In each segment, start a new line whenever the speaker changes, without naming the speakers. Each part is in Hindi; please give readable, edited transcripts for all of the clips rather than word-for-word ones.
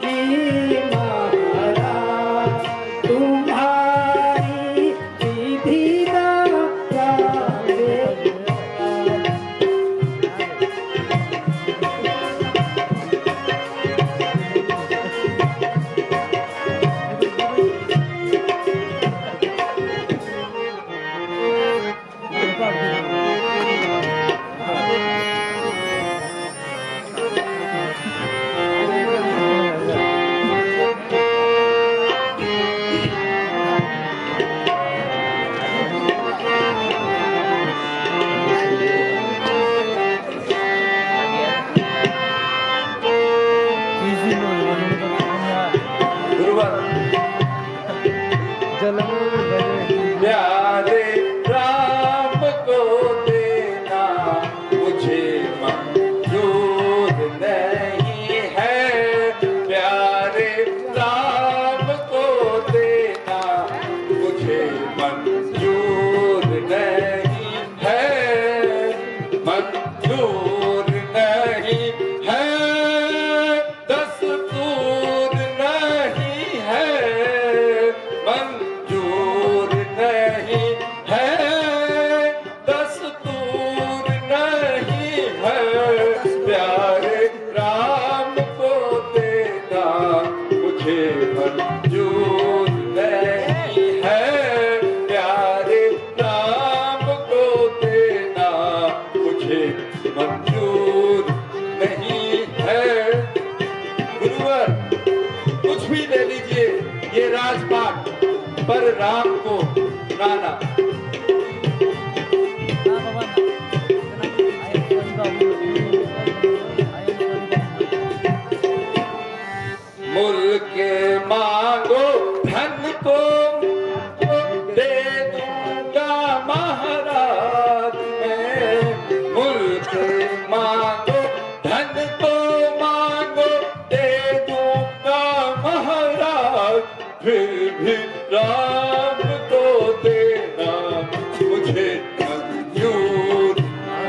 जी महाराज तुम्हारी विधि ना जाने।
प्यारे राम को देना मुझे मंजूर नहीं है। प्यारे राम को देना मुझे मंजूर नहीं है। मंजूर नहीं है, दस्तूर नहीं है। मंजूर नहीं है, दस्तूर नहीं है। प्यारे राम को देना मुझे मंजूर नहीं है। प्यारे राम को देना मुझे मंजूर नहीं है। गुरुवर कुछ भी ले लीजिए, ये राजपाट, पर राम को नाना। मुल्क मांगो धन को दे दूंगा महाराज मैं। मुल्क मांगो धन को मांगो दे दूंगा महाराज। फिर भी राम को देना मुझे मंजूर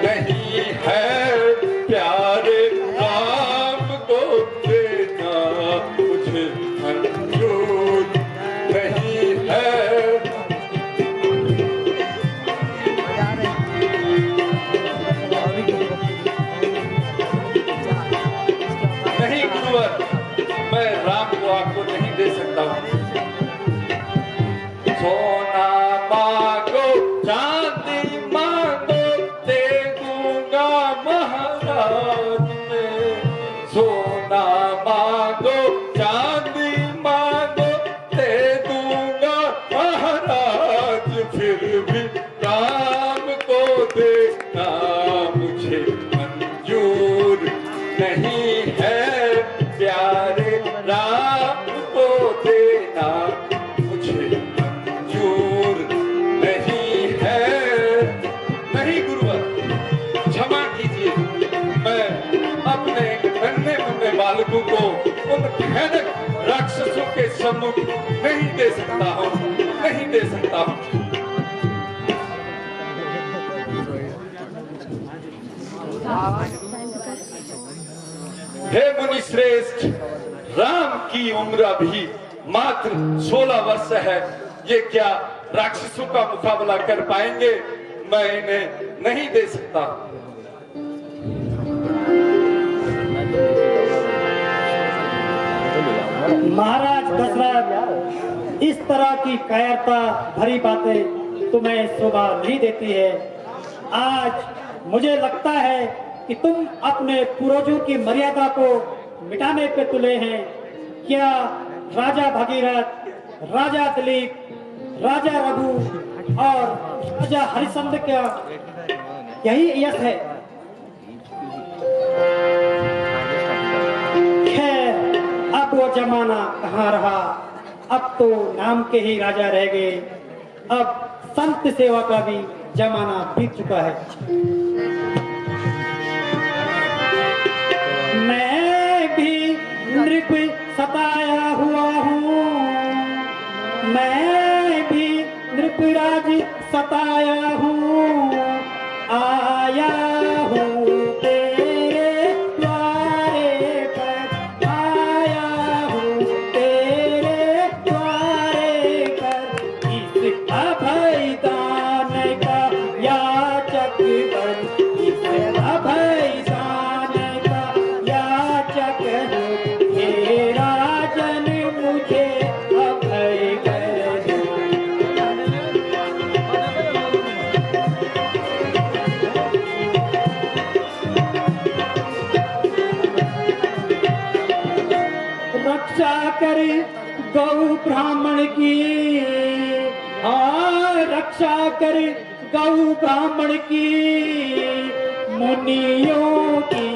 नहीं है। प्यारे राम को देना मुझे मंजूर नहीं है। नहीं गुरुवर, मैं राम को आपको नहीं दे सकता हूँ। सोना मांगो चांदी मांगो दे दूंगा महाराज मैं। सोना मांगो चांदी मांगो दे दूंगा महाराज। फिर भी राम को देना मुझे मंजूर नहीं है। प्यारे राम को देना मुझे मंजूर नहीं है। नहीं गुरुवर, क्षमा कीजिए, मैं अपने नन्हे मुन्ने बालकों को उन भयानक राक्षसों के सम्मुख नहीं दे सकता हूँ, नहीं दे सकता हूँ। हे मुनि श्रेष्ठ, राम की उम्र अभी मात्र 16 वर्ष है। ये क्या राक्षसों का मुकाबला कर पाएंगे? मैं इन्हें नहीं दे सकता।
महाराज दशरथ, इस तरह की कायरता भरी बातें तुम्हें शोभा नहीं देती है। आज मुझे लगता है कि तुम अपने पूर्वजों की मर्यादा को मिटाने पे तुले हैं। क्या राजा भगीरथ, राजा दिलीप, राजा रघु और राजा हरिश्चंद्र का यही यश है? खैर, अब वो जमाना कहाँ रहा। अब तो नाम के ही राजा रह गए। अब संत सेवा का भी जमाना बीत चुका है। मैं भी नृप सताया हुआ हूँ, मैं भी नृपराज सताया हूँ। आया हूँ तेरे द्वारे पर, आया रक्षा कर गौ ब्राह्मण की, हाँ रक्षा कर गौ ब्राह्मण की, मुनियों की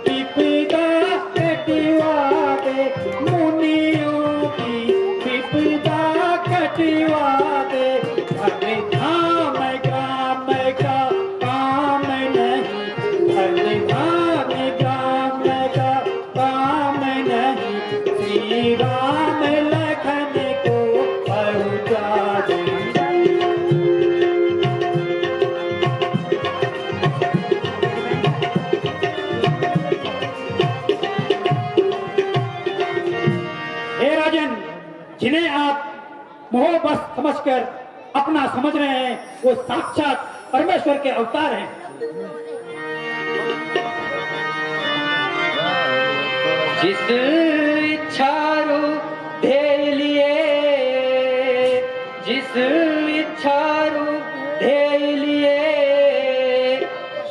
विपदा कटवा दे, मुनियों की विपदा कटवा दे। धन धाम ग्राम का काम नहीं, धन धाम ग्राम का काम नहीं, श्री राम लखन को पहुँचा दे। हे राजन, जिन्हें आप मोह बस समझकर अपना समझ रहे हैं, वो साक्षात परमेश्वर के अवतार हैं।
जिस इच्छा रूप ध्येय लिए, जिस इच्छा रूप ध्येय लिए,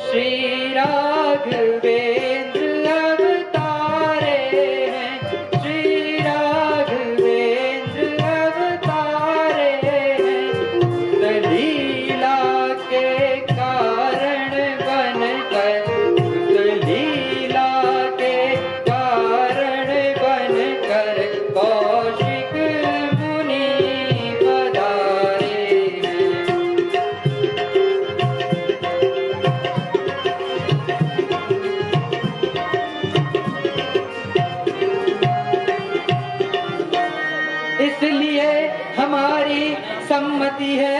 श्री राघवेंद्र अवतारे हैं, श्री राघवेंद्र अवतारे हैं। लीला के कारण बनकर, लीला के कारण बनकर कौशिक मुनि पधारे हैं। इसलिए हमारी सम्मति है,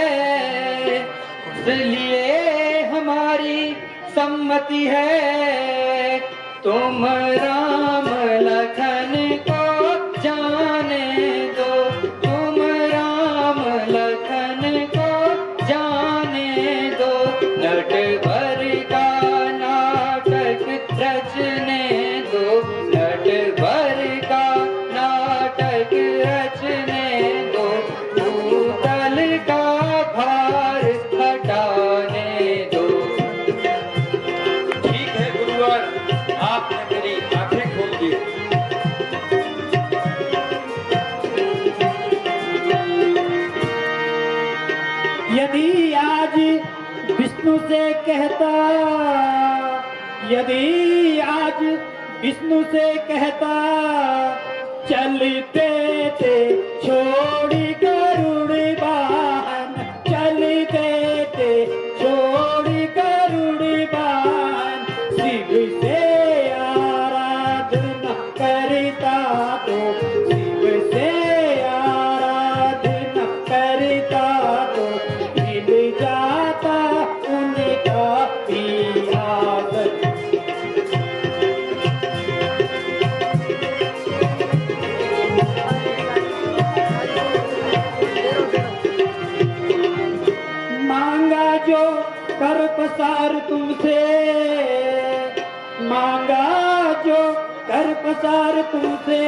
इसलिए हमारी सम्मति है, तुम राम लखन को जाने दो, तुम राम लखन को जाने दो। नटवर का नाटक रचने दो, नटवर का नाटक रचने दो, भूतल का भार हटाने दो।
ठीक है गुरुवर, आपने मेरी आंखें खोल दी।
यदि आज विष्णु से कहता, यदि आज विष्णु से कहता, चलते थे छोड़ी गरुड़ वाहन, चलते थे छोड़ी गरुड़ वाहन, शिव से आराधना करता तो, शिव से आराधना करता तो, हिल जाता उनका पियास। मांगा जो कर पसार तुमसे, मांगा जो कर पसार तुमसे,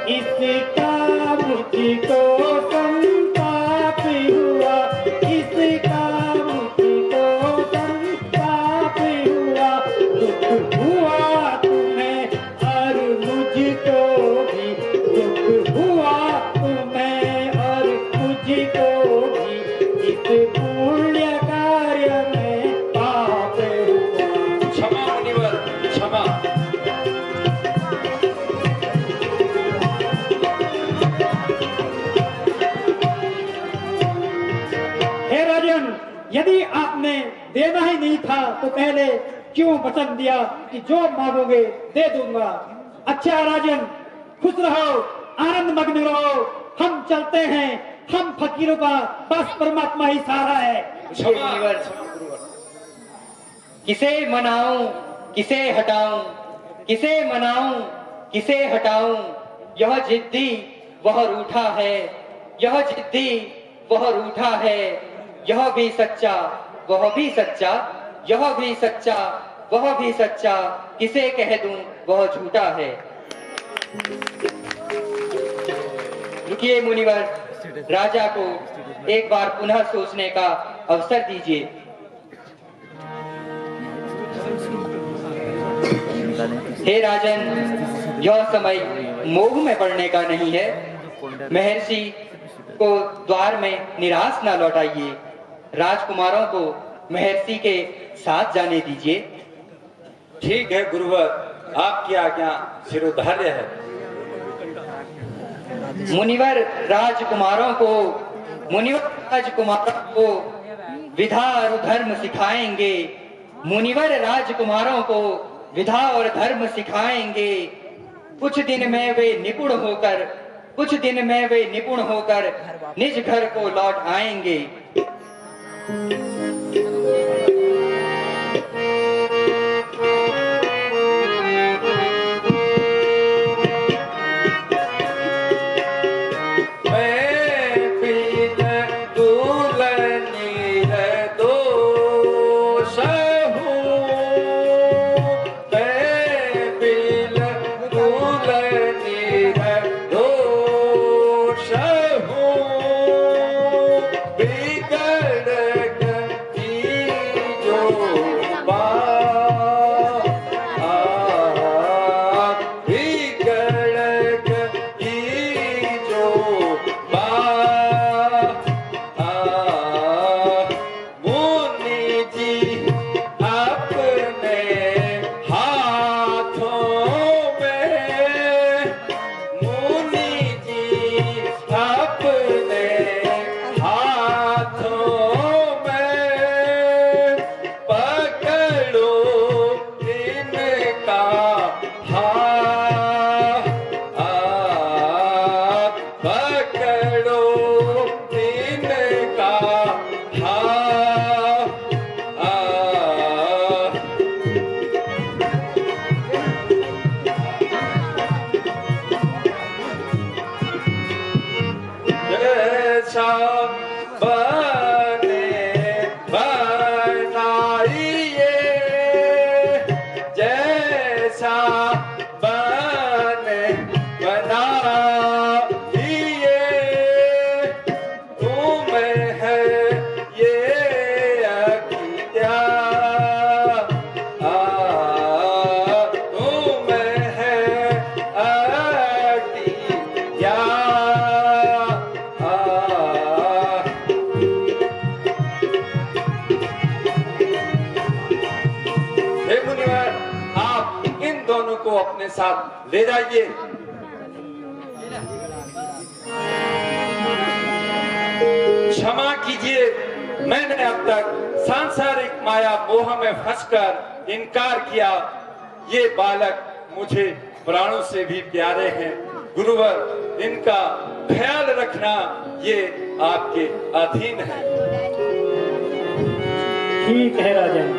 इसका मुझको संताप हुआ, इसका मुझको संताप हुआ। दुख हुआ तुम्हें और मुझको भी, दुख हुआ तुम्हें और मुझको भी, इस पुण्य कार्य में पाप हुआ।
क्षमा मुनिवर, क्षमा।
हे राजन, यदि आपने देना ही नहीं था तो पहले क्यों वचन दिया कि जो मांगोगे दे दूंगा। अच्छा राजन, खुश रहो, आनंद मग्न रहो, हम चलते हैं, हम फकीरों का बस परमात्मा ही सहारा है।
क्षमा
मुनिवर,
गुरुवर।
किसे मनाऊं, किसे हटाऊं, किसे मनाऊं, किसे हटाऊं, यह जिद्दी वह रूठा है, यह जिद्दी वह रूठा है, यह भी सच्चा वह भी सच्चा, यह भी सच्चा वह भी सच्चा, किसे कह दूं वह झूठा है। रुकिए मुनिवर, राजा को एक बार पुनः सोचने का अवसर दीजिए। हे राजन, यह समय मोह में पड़ने का नहीं है। महर्षि को द्वार में निराश न लौटाइए। राजकुमारों को महर्षि के साथ जाने दीजिए।
ठीक है गुरुवर, आपकी आज्ञा शिरोधार्य है।
मुनिवर राजकुमारों को विधा और धर्म सिखाएंगे। मुनिवर राजकुमारों को विधा और धर्म सिखाएंगे। कुछ दिन में वे निपुण होकर निज घर को लौट आएंगे।
अपने साथ ले जाइए। क्षमा कीजिए, मैंने अब तक सांसारिक माया मोह में फंसकर इनकार किया। ये बालक मुझे प्राणों से भी प्यारे हैं। गुरुवर, इनका ख्याल रखना ये आपके अधीन है।
ठीक है राजन।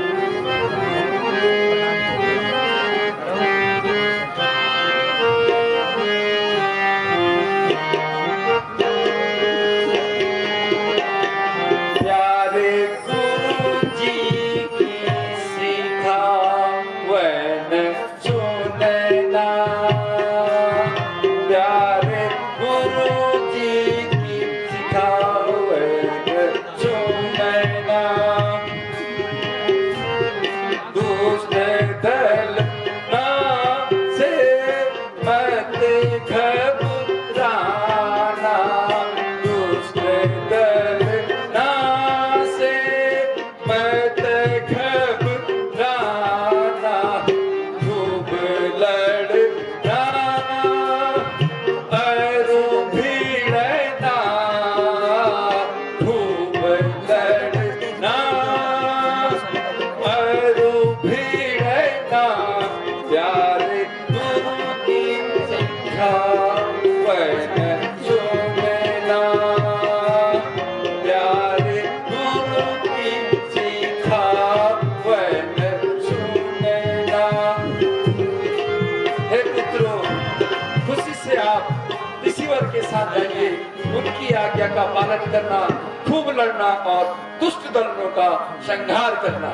उनकी आज्ञा का पालन करना, खूब लड़ना और दुष्ट दलों का संहार करना।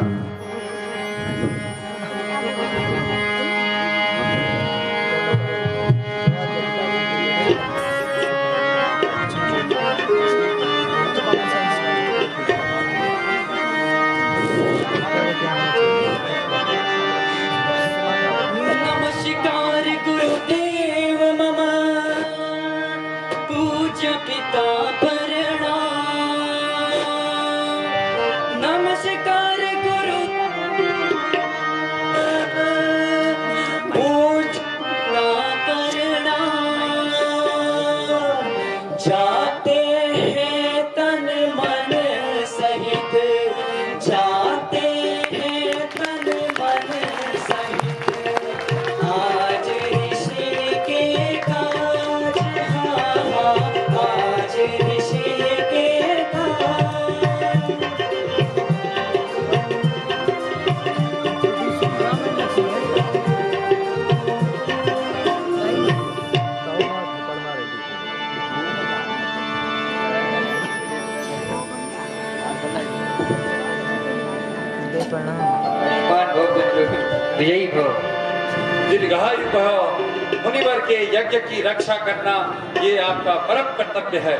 नमस्कार गुरुदेव मम
पिता प्रणाम, नमस्कार गुरु पूजना प्रणाम। जाते हैं तन मन सहित, जाते हैं तन मन सहित, आज ऋषि के काज, हाँ आज ऋषि के काज।
पान भो पुत्र विजयी भो।
दीर्घायु भव। मुनिवर के यज्ञ की रक्षा करना ये आपका परम कर्तव्य है।